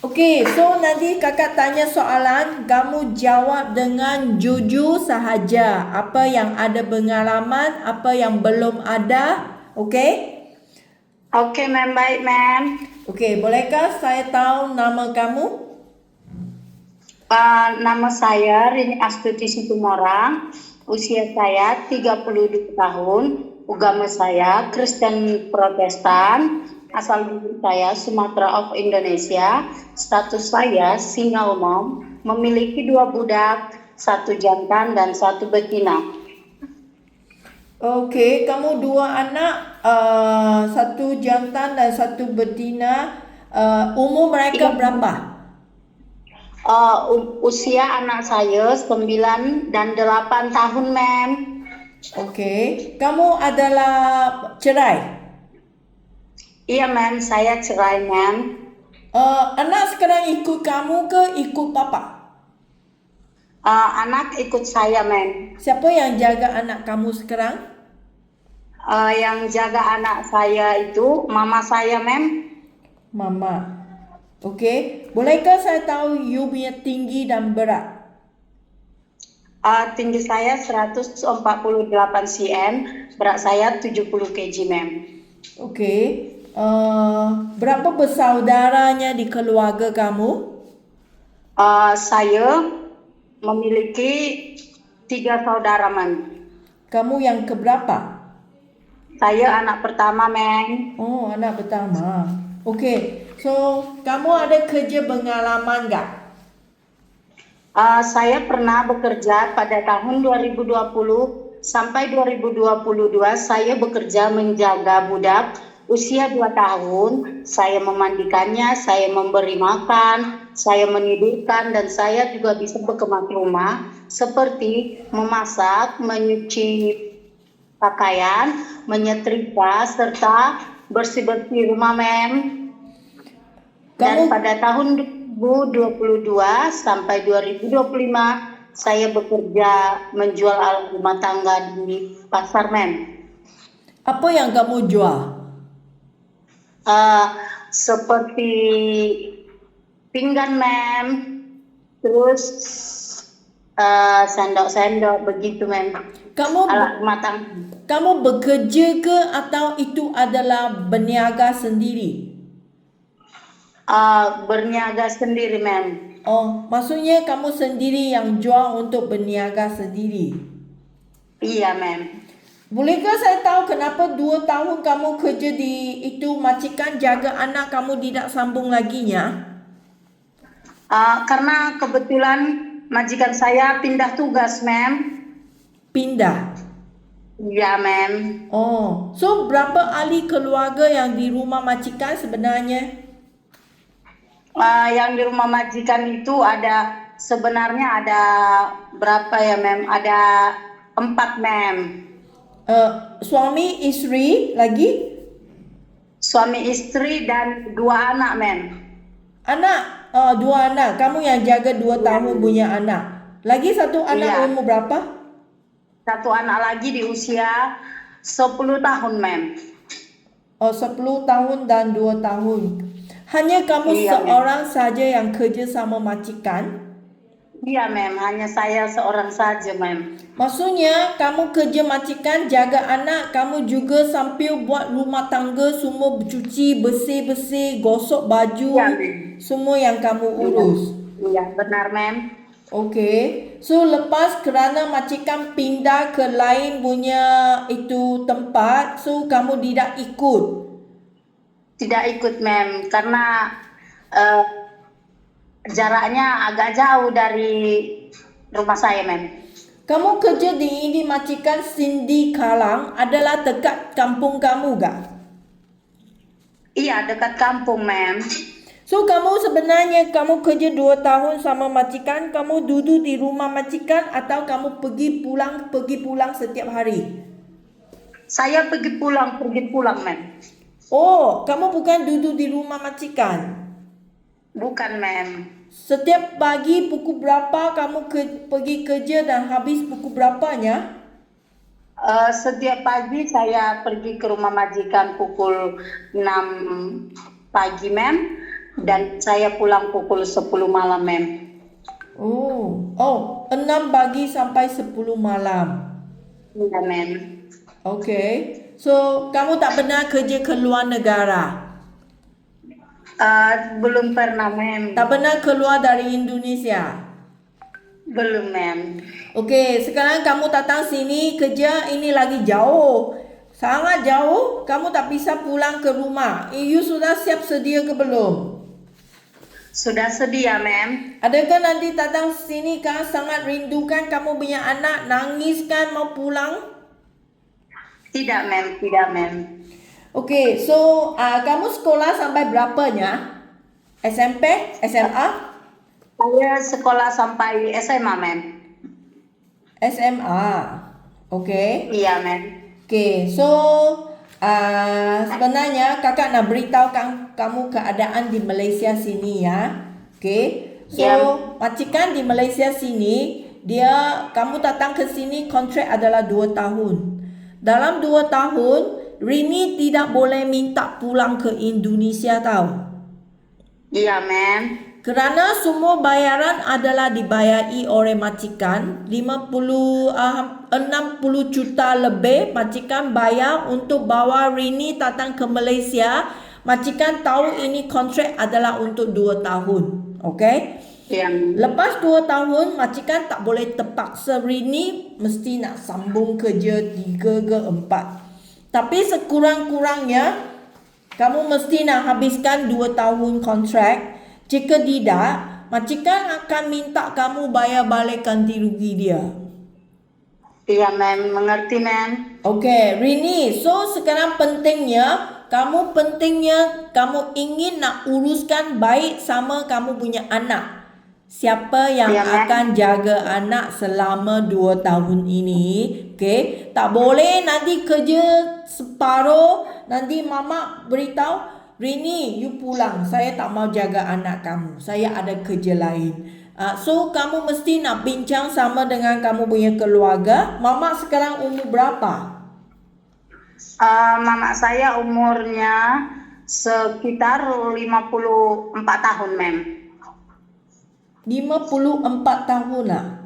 Okey, so nanti kakak tanya soalan, kamu jawab dengan jujur sahaja. Apa yang ada pengalaman, apa yang belum ada. Okey? Oke, ma'am, baik, ma'am. Okey, bolehkah saya tahu nama kamu? Nama saya Rini Astuti Situmorang. Usia saya 32 tahun. Agama saya Kristen Protestan. Asal usul saya Sumatera of Indonesia. Status saya single mom. Memiliki 2 budak, 1 jantan dan 1 betina. Okey, kamu 2 anak, 1 jantan dan 1 betina. Umur mereka Iya, berapa? usia anak saya 9 dan 8 tahun, ma'am. Okey, kamu adalah cerai? Iya, ma'am, saya cerai, ma'am. Anak sekarang ikut kamu ke ikut papa? Anak ikut saya, ma'am. Siapa yang jaga anak kamu sekarang? Yang jaga anak saya itu mama saya, ma'am. Mama. Okey, bolehkah saya tahu you punya tinggi dan berat? Tinggi saya 148 cm, berat saya 70 kg, ma'am. Okey. Berapa bersaudaranya di keluarga kamu? Saya memiliki 3 saudara, ma'am. Kamu yang keberapa? Saya anak pertama, ma'am. Oh, anak pertama. Okey. So, kamu ada kerja pengalaman tak? Saya pernah bekerja pada tahun 2020 sampai 2022. Saya bekerja menjaga budak usia 2 tahun. Saya memandikannya, saya memberi makan, saya menidurkan, dan saya juga bisa berkemas rumah seperti memasak, menyuci pakaian, menyetrika, serta bersih-bersih rumah, ma'am. Dan Kamu pada tahun 2022 sampai 2025 saya bekerja menjual alat rumah tangga di pasar, ma'am. apa yang kamu jual? Seperti pinggan, ma'am. Terus sendok-sendok begitu, ma'am. Kamu Alat rumah tangga. kamu bekerja ke atau itu adalah berniaga sendiri? Berniaga sendiri, ma'am. Oh, maksudnya kamu sendiri yang jual untuk berniaga sendiri. Iya, ma'am. Bolehkah saya tahu kenapa 2 tahun kamu kerja di itu majikan jaga anak kamu tidak sambung laginya? Karena kebetulan majikan saya pindah tugas, ma'am. Pindah. Iya, ma'am. Oh, so berapa ahli keluarga yang di rumah majikan sebenarnya? Yang di rumah majikan itu sebenarnya ada berapa ya, ma'am? Ada 4, ma'am. Suami, istri lagi? Suami istri dan 2 anak, ma'am. Anak, 2 anak. Kamu yang jaga 2 Iya, tahun punya anak. Lagi 1 anak iya. umur berapa? 1 anak lagi di usia 10 tahun, ma'am. Oh, 10 tahun dan 2 tahun. Hanya kamu Iya, ma'am. seorang saja yang kerja sama majikan? Iya, ma'am. Hanya saya seorang saja, ma'am. Maksudnya kamu kerja majikan, jaga anak, kamu juga sambil buat rumah tangga, semua cuci, bersih-bersih, gosok Iya, baju, ma'am. semua yang kamu Iya. urus. Iya, benar, ma'am. Okey. So lepas kerana majikan pindah ke lain punya itu tempat, so kamu tidak ikut. Tidak ikut, ma'am, karena eh, jaraknya agak jauh dari rumah saya, ma'am. Kamu kerja di ini majikan Cindy Kalang adalah dekat kampung kamu gak? Iya, dekat kampung, ma'am. So kamu sebenarnya kamu kerja 2 tahun sama majikan, kamu duduk di rumah majikan atau kamu pergi pulang setiap hari? Saya pergi pulang, ma'am. Oh, kamu bukan duduk di rumah majikan. Bukan, ma'am. Setiap pagi pukul berapa kamu pergi kerja dan habis pukul berapanya? Setiap pagi saya pergi ke rumah majikan pukul 6 pagi, ma'am. dan saya pulang pukul 10 malam, mem. Oh, 6 pagi sampai 10 malam. Iya, mem. Okay. So, kamu tak pernah kerja ke luar negara? Belum pernah, mem. Tak pernah keluar dari Indonesia? Belum, mem. Okey, sekarang kamu datang sini kerja, ini lagi jauh. Sangat jauh, kamu tak bisa pulang ke rumah. You sudah siap sedia ke belum? Sudah sedia, mem. Adakah nanti datang sini kan sangat rindukan kamu punya anak, nangis kan mau pulang? Tidak, mem. Tidak, mem. Okey, so kamu sekolah sampai berapanya? SMP? SMA? Saya sekolah sampai SMA, mem. SMA. Okey. Iya, mem. Okey, so sebenarnya kakak nak beritahu kamu keadaan di Malaysia sini ya. Okey. So, majikan di Malaysia sini, kamu datang ke sini kontrak adalah 2 tahun. Dalam 2 tahun, Rini tidak boleh minta pulang ke Indonesia tahu. Iya, mem. Kerana semua bayaran adalah dibayari oleh majikan, 60 juta lebih majikan bayar untuk bawa Rini datang ke Malaysia. Majikan tahu ini kontrak adalah untuk 2 tahun. Okey? Iya. Lepas 2 tahun, majikan tak boleh terpaksa Rini mesti nak sambung kerja 3 ke 4. Tapi sekurang-kurangnya, kamu mesti nak habiskan 2 tahun kontrak. Jika tidak, majikan akan minta kamu bayar balik ganti rugi dia. Iya, mem. Mengerti, mem. Okey, Rini. So, sekarang kamu ingin nak uruskan baik sama kamu punya anak. Siapa yang akan jaga anak selama 2 tahun ini? Okay? Tak boleh nanti kerja separuh, nanti mama beritahu, Rini, you pulang. Saya tak mau jaga anak kamu. Saya ada kerja lain. So, kamu mesti nak bincang sama dengan kamu punya keluarga. Mama sekarang umur berapa? Mama saya umurnya sekitar 54 tahun, mem. 54 tahun lah.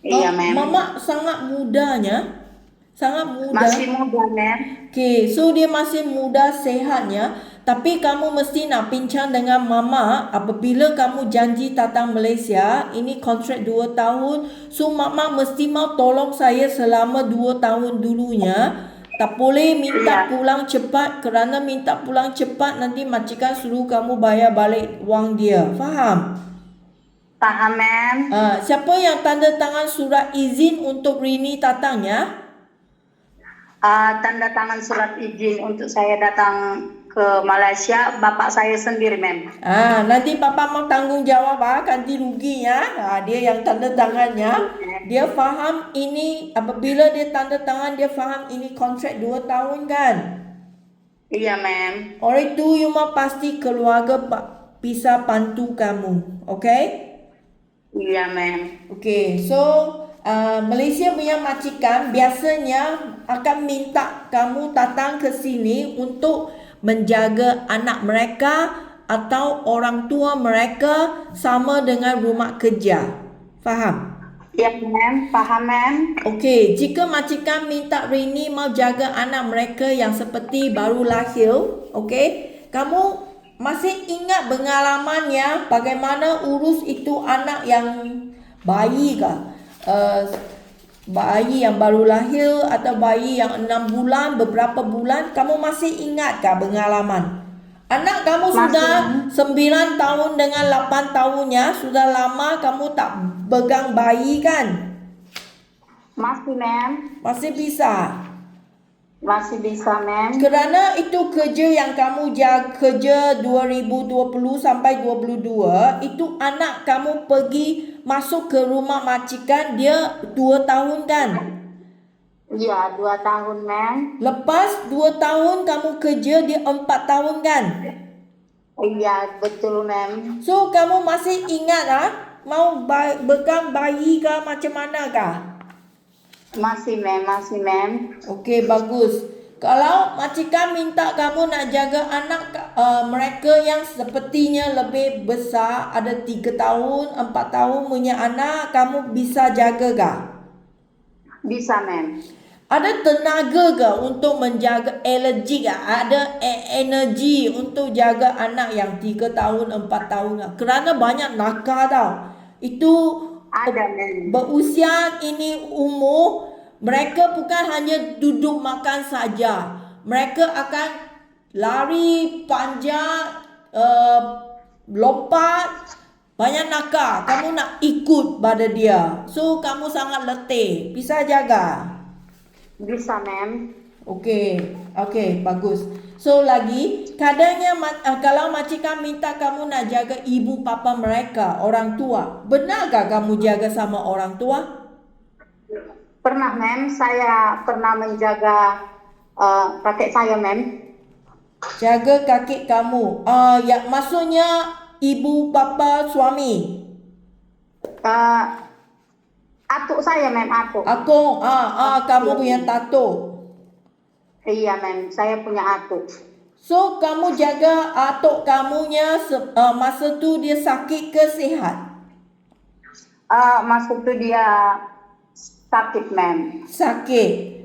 Iya, mem. Mama sangat mudanya. Sangat muda. Masih muda, mem. Okay, so dia masih muda, sehatnya. Tapi kamu mesti nak bincang dengan mama apabila kamu janji datang Malaysia. Ini kontrak 2 tahun. So, mama mesti mau tolong saya selama 2 tahun dulunya. Tak boleh minta pulang cepat. Kerana minta pulang cepat, nanti majikan suruh kamu bayar balik wang dia. Faham? Paham, mem. Siapa yang tanda tangan surat izin untuk Rini datang ya? Tanda tangan surat izin untuk saya datang ke Malaysia, bapak saya sendiri, mem. Nanti papa mau tanggung jawab ganti rugi ya. Dia yang tanda tangannya. Dia faham ini, apabila dia tanda tangan, dia faham ini kontrak 2 tahun kan? Iya, mem. Oleh itu, you mau pasti keluarga bisa bantu kamu. Okay? Iya, mem. Okay, so Malaysia punya majikan biasanya akan minta kamu datang ke sini untuk menjaga anak mereka atau orang tua mereka sama dengan rumah kerja. Faham? Ya, mem. Paham, mem. Okey, jika majikan minta Rini mau jaga anak mereka yang seperti baru lahir, okey, kamu masih ingat pengalamannya bagaimana urus itu anak yang bayi kah? Bayi yang baru lahir atau bayi yang 6 bulan, beberapa bulan, kamu masih ingatkah pengalaman? Anak kamu sudah 9 tahun dengan 8 tahunnya, sudah lama kamu tak pegang bayi kan? Masih, mem. Masih bisa. Masih bisa, mem. Kerana itu kerja yang kamu kerja 2020 sampai 22, itu anak kamu pergi masuk ke rumah majikan dia 2 tahun kan? Iya, 2 tahun, mem. Lepas 2 tahun kamu kerja dia 4 tahun kan? Iya, betul, mem. So kamu masih ingat mau pegang bayi kah macam mana kah? Masih, mem. Masih, mem. Okey, bagus. Kalau majikan minta kamu nak jaga anak mereka yang sepertinya lebih besar, ada 3 tahun, 4 tahun punya anak, kamu bisa jaga kah? Bisa, ma'am. Ada tenaga ke untuk menjaga alergi ke? Ada energi untuk jaga anak yang 3 tahun, 4 tahun ke? Kerana banyak nakal tau. Itu Ada, ma'am. berusia ini umur, mereka bukan hanya duduk makan saja. Mereka akan lari, panjat, lompat, banyak nakal. Kamu nak ikut pada dia. So, kamu sangat letih. Bisa jaga. Bisa, ma'am. Okey, bagus. So lagi, kadangnya kalau majikan minta kamu nak jaga ibu bapa mereka, orang tua. Benarkah kamu jaga sama orang tua? Pernah, ma'am. Saya pernah menjaga kakek saya, ma'am. Jaga kakek kamu. Ya maksudnya ibu bapa suami. Atuk saya, ma'am, atuk. Akong, kamu punya tato. Iya, ma'am. Saya punya atuk. So kamu jaga atuk kamunya masa tu dia sakit ke sihat? Maksud tu dia sakit, ma'am. Sakit.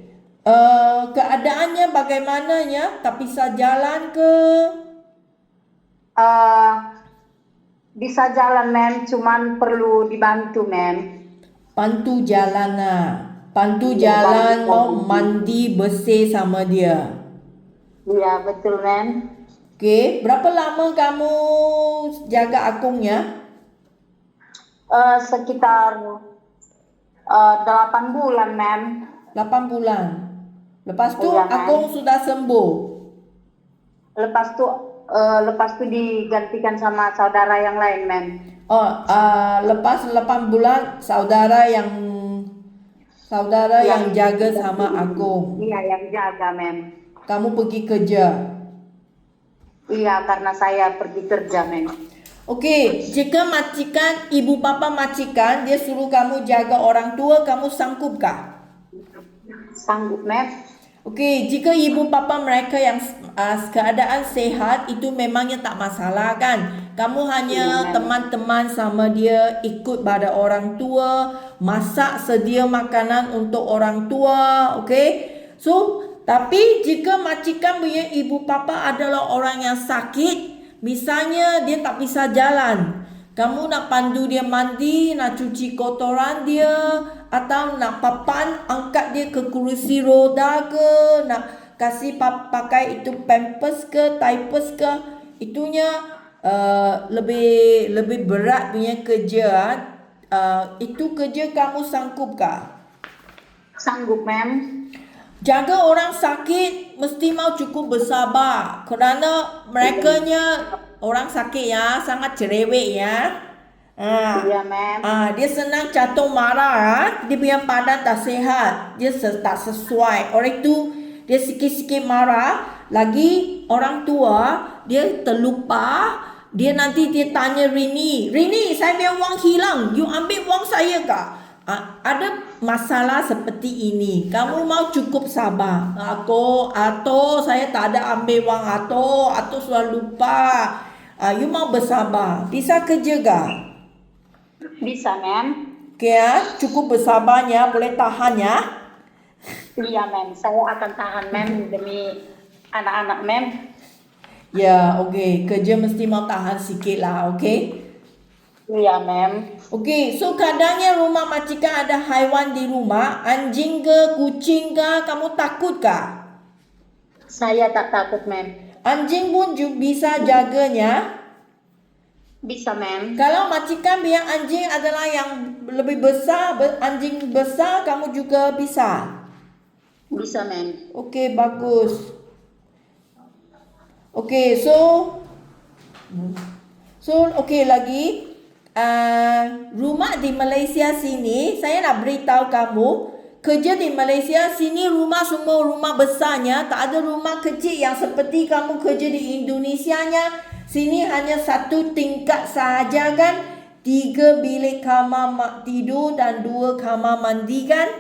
Keadaannya bagaimananya? Tak bisa jalan ke? Bisa jalan, ma'am. Cuman perlu dibantu, ma'am. Bantu jalan lah. Bantu Iya, jalan, bantu mau jalan. mandi bersih sama dia. Iya, betul, ma'am. Okey, berapa lama kamu jaga akungnya? Sekitar 8 bulan, ma'am. 8 bulan. Lepas tu Iya, ma'am. akung sudah sembuh. Lepas tu digantikan sama saudara yang lain, ma'am. Lepas 8 bulan saudara yang jaga sama akung. Iya, yang jaga, ma'am. Kamu pergi kerja. Iya, karena saya pergi kerja, ma'am. Okey, jika majikan, ibu bapa majikan, dia suruh kamu jaga orang tua, kamu sanggupkah? Sanggup, ma'am. Okey, jika ibu bapa mereka yang keadaan sehat, itu memangnya tak masalah kan? Kamu hanya teman-teman sama dia, ikut pada orang tua, masak sedia makanan untuk orang tua, okey? So, tapi jika majikan punya ibu bapa adalah orang yang sakit, misalnya dia tak bisa jalan, kamu nak pandu dia mandi, nak cuci kotoran dia, atau nak papan angkat dia ke kerusi roda ke, nak kasih pakai itu pampers ke, diapers ke, itunya lebih berat punya kerja. Itu kerja kamu sanggup kah? Sanggup, ma'am. Jaga orang sakit mesti mau cukup bersabar kerana merekanya orang sakit ya sangat cerewet ya. Iya, ma'am. Dia senang jatuh marah ya. Dia punya badan tak sihat. Dia tak sesuai. Orang itu dia sikit-sikit marah. Lagi orang tua dia terlupa. Dia nanti dia tanya Rini, saya punya wang hilang. You ambil wang saya kah? Ada masalah seperti ini. Kamu mau cukup sabar. Atau saya tak ada ambil wang atau sudah lupa. You mau bersabar. Bisa kerja kah? Bisa, ma'am. Okey ya, cukup bersabarnya, boleh tahan ya. Iya, ma'am. Saya akan tahan, ma'am, demi anak-anak, ma'am. Ya, okey. Kerja mesti mau tahan sikit lah, okey? Iya, ma'am. Okey, so kadangnya rumah majikan ada haiwan di rumah, anjing ke, kucing ke, kamu takut kah? Saya tak takut, ma'am. Anjing pun bisa jaganya. Bisa, ma'am. Kalau majikan biar anjing adalah yang lebih besar, anjing besar, kamu juga bisa. Bisa, ma'am. Okey, bagus. Okey, so okey lagi. Rumah di Malaysia sini, saya nak beritahu kamu, kerja di Malaysia sini rumah semua rumah besarnya, tak ada rumah kecil yang seperti kamu kerja di Indonesianya. Sini hanya 1 tingkat sahaja kan, 3 bilik kamar tidur dan 2 kamar mandi kan.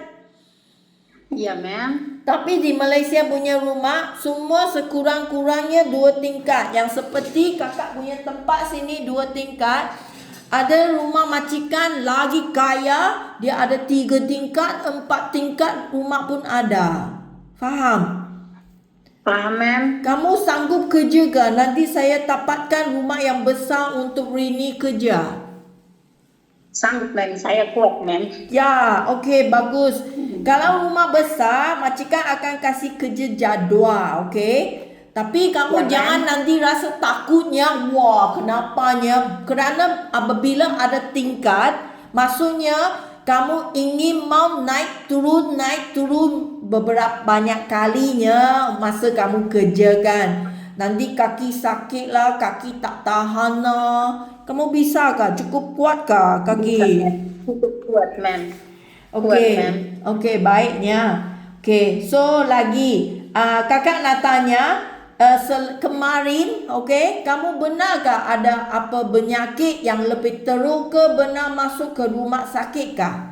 Iya, ma'am. Tapi di Malaysia punya rumah semua sekurang-kurangnya 2 tingkat. Yang seperti kakak punya tempat sini 2 tingkat. Ada rumah majikan lagi kaya, dia ada 3 tingkat, 4 tingkat rumah pun ada. Faham? Paham, ma'am? Kamu sanggup kerja ke? Nanti saya dapatkan rumah yang besar untuk Rini kerja. Sanggup, ma'am. Saya kuat, ma'am. Ya, okey, bagus. Kalau rumah besar, majikan akan kasih kerja jadual, okey? Tapi kamu Ya, jangan nanti rasa takutnya, wah, kenapanya? Kerana apabila ada tingkat, maksudnya kamu ingin mau naik turun beberapa banyak kalinya masa kamu kerja kan. Nanti kaki sakit lah, kaki tak tahan lah. Kamu bisa kah? Cukup kuat kah kaki? Cukup kuat, ma'am. Okey. ma'am. Okey, baiknya. Okey, so lagi kakak nak tanya kemarin, okey, kamu benarkah ada apa penyakit yang lebih teruk ke, benar masuk ke rumah sakit kah?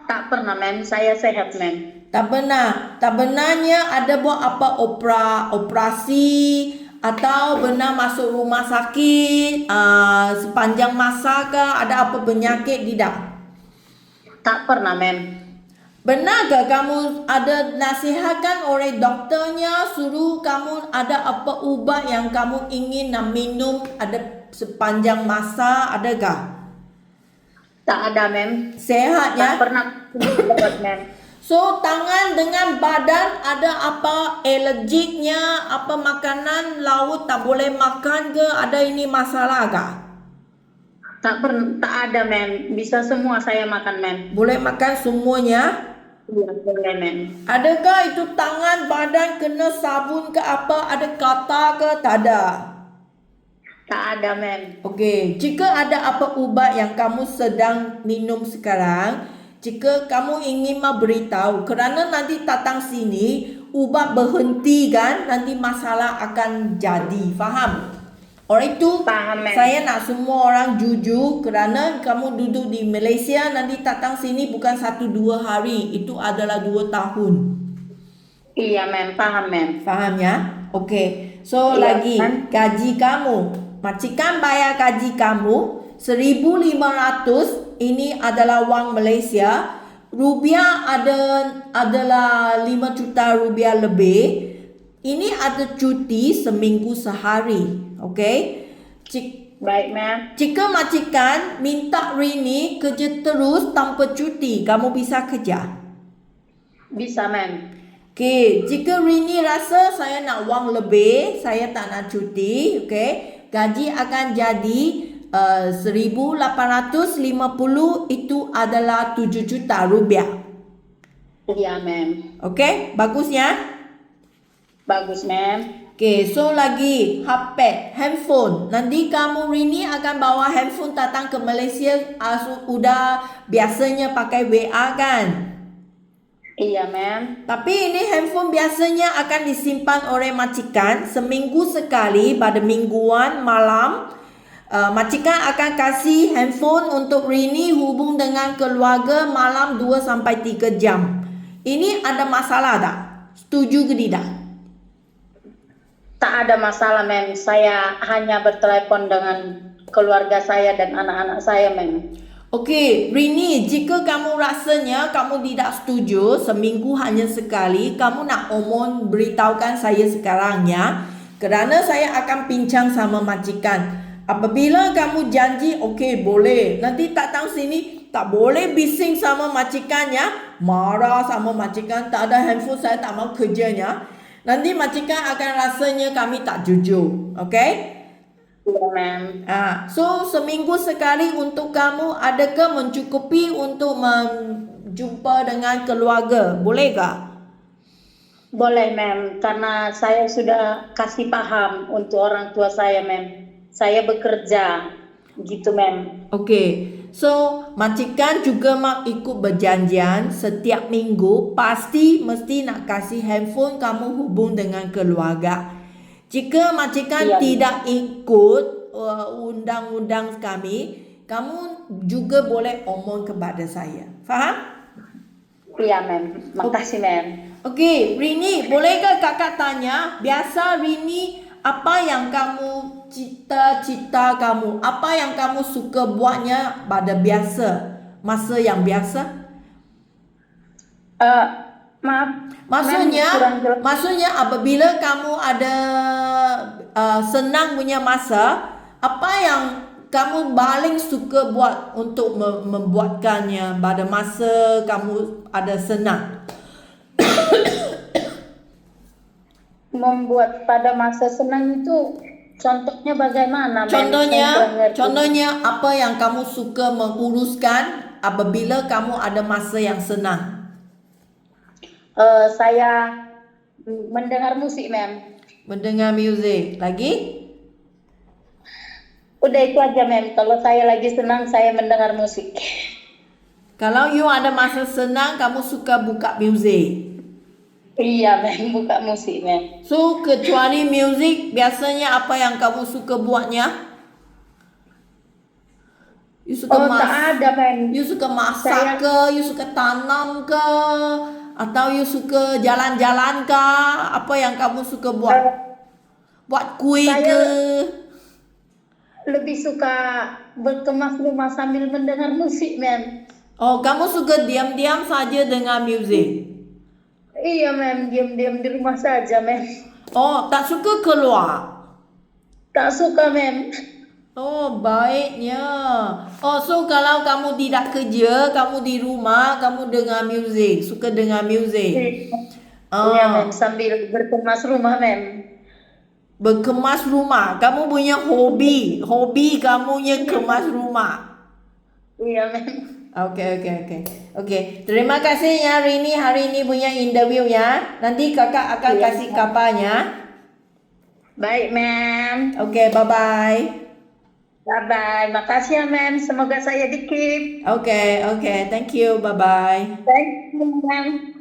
Tak pernah, ma'am. Saya sehat, ma'am. Tak benar. Tak benarnya ada buat apa operasi atau benar masuk rumah sakit sepanjang masa ke, ada apa penyakit tidak? Tak pernah, ma'am. Benarkah kamu ada nasihatkan oleh doktornya suruh kamu ada apa ubat yang kamu ingin nak minum ada sepanjang masa, adakah? Tak ada, ma'am. Sehat ya? Tak pernah kuat, ma'am. So tangan dengan badan ada apa alergiknya, apa makanan laut tak boleh makan ke, ada ini masalah kah? Tak ada, ma'am. Bisa semua saya makan, ma'am. Boleh makan semuanya? Iya, boleh, ma'am. Adakah itu tangan badan kena sabun ke apa, ada kata ke, tak ada? Tak ada, ma'am. Okey, jika ada apa ubat yang kamu sedang minum sekarang, jika kamu ingin beritahu, kerana nanti datang sini ubat berhenti kan, nanti masalah akan jadi, faham? Oleh itu, Faham, ma'am. saya nak semua orang jujur, kerana kamu duduk di Malaysia, nanti datang sini bukan 1-2 hari, itu adalah 2 tahun. Iya, ma'am. Paham, ma'am. Faham ya? Okey. So Iya, lagi kan? gaji kamu. Majikan bayar gaji kamu 1,500, ini adalah wang Malaysia. Rupiah adalah 5 juta rupiah lebih. Ini ada cuti seminggu sehari. Okey? Baik, ma'am. Jika majikan minta Rini kerja terus tanpa cuti, kamu bisa kerja? Bisa, ma'am. Okey, jika Rini rasa saya nak wang lebih, saya tak nak cuti, okey, gaji akan jadi 1,850, itu adalah 7 juta rupiah. Iya, ma'am. Okey, bagusnya? Bagus, ma'am. Okey, so lagi HP, handphone. Nanti kamu Rini akan bawa handphone datang ke Malaysia, sudah biasanya pakai WA kan? Iya, ma'am. Tapi ini handphone biasanya akan disimpan oleh majikan seminggu sekali pada mingguan malam. Majikan akan kasih handphone untuk Rini hubung dengan keluarga malam 2-3 jam. Ini ada masalah tak? Setuju ke tidak? Tak ada masalah, ma'am. Saya hanya bertelepon dengan keluarga saya dan anak-anak saya, ma'am. Okey, Rini, jika kamu rasanya kamu tidak setuju, seminggu hanya sekali, kamu nak beritahukan saya sekarang ya. Kerana saya akan bincang sama majikan. Apabila kamu janji, okey boleh. Nanti datang sini, tak boleh bising sama majikan ya. Marah sama majikan, tak ada handphone saya tak mau kerjanya. Nanti majikan akan rasanya kami tak jujur. Okey? Iya, ma'am. So seminggu sekali untuk kamu, adakah mencukupi untuk jumpa dengan keluarga? Boleh tak? Boleh, ma'am. Karena saya sudah kasih paham untuk orang tua saya, ma'am. Saya bekerja, gitu, ma'am. Okey. So majikan juga ikut berjanjian setiap minggu pasti mesti nak kasih handphone kamu hubung dengan keluarga. Jika majikan tidak ikut undang-undang kami, kamu juga boleh omong kepada saya. Faham? Iya, ma'am. Makasih, ma'am. Okey, Rini, bolehkah kakak tanya, biasa Rini, apa yang kamu cita-cita kamu, apa yang kamu suka buatnya pada biasa, masa yang biasa? Eh, maaf, ma'am, kurang jelas. Maksudnya apabila kamu ada senang punya masa, apa yang kamu paling suka buat untuk membuatkannya pada masa kamu ada senang? Membuat pada masa senang itu contohnya bagaimana, ma'am? Saya kurang ngerti. Contohnya apa yang kamu suka menguruskan apabila kamu ada masa yang senang? Saya mendengar musik, ma'am. Mendengar muzik. Lagi? Udah itu aja, ma'am. Kalau saya lagi senang, saya mendengar musik. Kalau you ada masa senang, kamu suka buka muzik. Iya, ma'am, buka musik, ma'am. So, kecuali muzik, biasanya apa yang kamu suka buatnya? You suka Tak ada, ma'am. You suka masak ke? You suka tanam ke? Atau you suka jalan-jalan ke? Apa yang kamu suka buat? Buat kue ke? Lebih suka berkemas rumah sambil mendengar musik, ma'am. Oh, kamu suka diam-diam saja dengan muzik? Iya, ma'am, diam-diam di rumah saja, ma'am. Oh, tak suka keluar? Tak suka, ma'am. Oh, baiknya. Oh, so kalau kamu tidak kerja, kamu di rumah, kamu dengar muzik, suka dengar muzik. Iya, ma'am, sambil berkemas rumah, ma'am. Berkemas rumah. Kamu punya hobi. Hobi kamunya kemas rumah. Iya, ma'am. Okey. Terima kasih ya Rini, hari ini punya interview ya. Nanti kakak akan kasih kabarnya. Baik, ma'am. Okey, bye-bye. Bye-bye. Makasih ya, ma'am. Semoga saya di-keep. Okey. Thank you. Bye-bye. Thank you, ma'am.